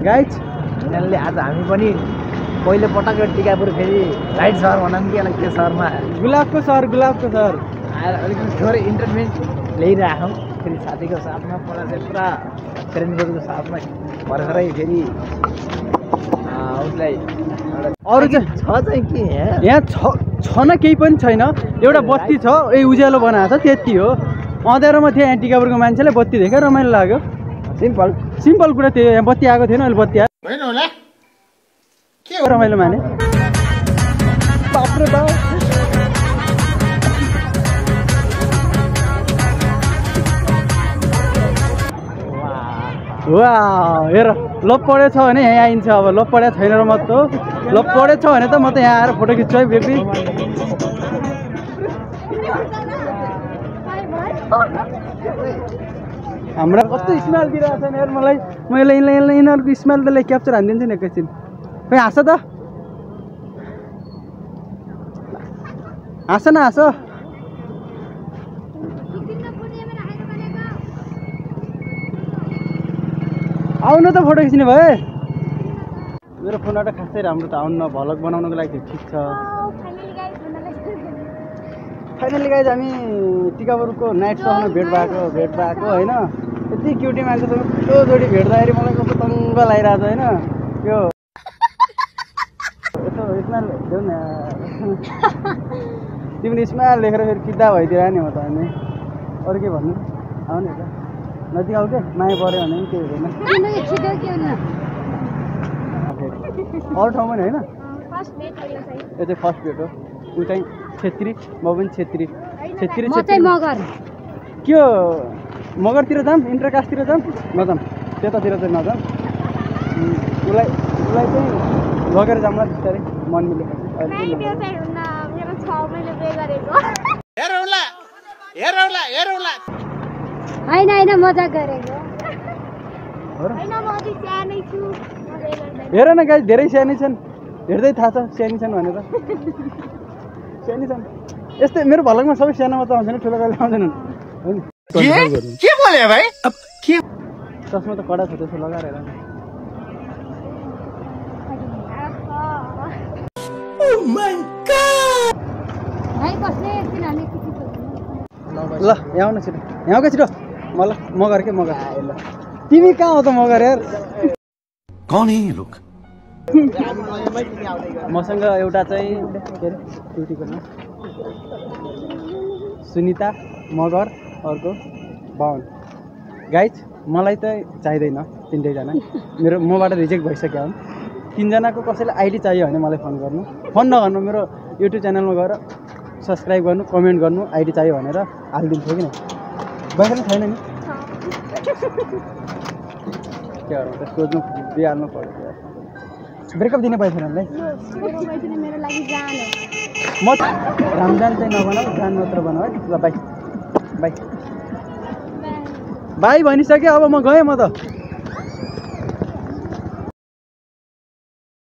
guys यिनीहरूले आज हामी पनि पहिलो पटक टिकापुर फेरि राइट सहर भनौँ कि अलग त्यो सहरमा गुलाबको सहर आएर अलिकति थोरै इन्टरटेनमेन्ट ल्याइरहेछौँ फेरि साथीको साथमा पहिला चाहिँ पुरा फ्रेन्डहरूको साथमा भर्खरै फेरि उसलाई अरू चाहिँ छ चाहिँ के यहाँ छ न केही पनि छैन एउटा बत्ती छ उज्यालो बनाएको छ त्यति हो अँध्यारोमा थियो यहाँ टिकापुरको मान्छेले बत्ती देख्यो रमाइलो लाग्यो सिम्पल कुरा थियो यहाँ बत्ती आएको थिएन अहिले बत्ती आयो के रमाइलो माने बाप्रे बाप वा हेर लप पढेको छ भने यहाँ आइन्छ अब लप पढेको छैन र म त लप पढेको छ भने त म त यहाँ आएर फोटो खिच्छु है बेबी हाम्रो कस्तो स्माइल दिइरहेको छ नि यार मलाई मैले यिनीहरूको स्माइल त्यसलाई क्याप्चर हानिदिन्छु नि एकैछिन खै हाँस त हाँस न हाँस आउनु त फोटो खिच्ने भए मेरो फोनबाट खासै राम्रो त आउनु न भ्लग बनाउनुको लागि ठिक छ फाइनली गाइज हामी टिकापुरको नाइट सहरमा भेट भएको होइन यति क्युटी मान्छेसँग त्यो जोडी भेट्दाखेरि मलाई कस्तो तङ्ग लागिरहेको छ होइन यो यसो स्माइल देऊ न तिमीले स्माइल लेखेर फेरि किता भइदिएर नि हो त अनि अरू के भन्नु आउनु त नजिक आऊ क्या माया पऱ्यो भने पनि केही हुँदैन अरू ठाउँमा नि होइन यो चाहिँ फर्स्ट भेट हो ऊ चाहिँ छेत्री म पनि छेत्री के हो मगरतिर जाऊँ इन्टरकास्टतिर जाऊँ नजाऊँ त्यतातिर चाहिँ नजाऊँ उसलाई चाहिँ लगेर जाऊँ न बिस्तारै मन मिलेको होइन मजाक गरेको हेर न गाइस धेरै सानै छन् हेर्दै थाहा छ सानी छन् भनेर सानी छन् यस्तै मेरो भलकमा सबै सानो मात्र आउँछ नि ठुलो कहिले आउँदैनन् के बोले भाइ चस्मा त कडा छ त्यसो लगाएर हेर ल यहाँ आउनु छिटो यहाँ आऊ छिटो मलाई मगर के मगर ल तिमी कहाँ हो त मगर यार कौन है ये लोग मसँग एउटा चाहिँ के अरे ड्युटीको नाम सुनिता मगर अर्को बाहुन गाइज मलाई त चाहिँदैन तिनटैजना मेरो मबाट रिजेक्ट भइसक्यो हुन् तिनजनाको कसैलाई आइडी चाहियो भने मलाई फोन गर्नु फोन नगर्नु मेरो युट्युब च्यानलमा गएर सब्सक्राइब गर्नु कमेन्ट गर्नु आइडी चाहियो भनेर हालिदिन्छु किन बाहिर छैन नि के गर्नु त सोध्नु दिइहाल्नु पर्यो ब्रेकअप दिने पैसा हामीलाई म रामजान चाहिँ नबनाऊ जान मात्र बनाऊ है ल बाई बाई बाई भनिसकेँ अब म गएँ म त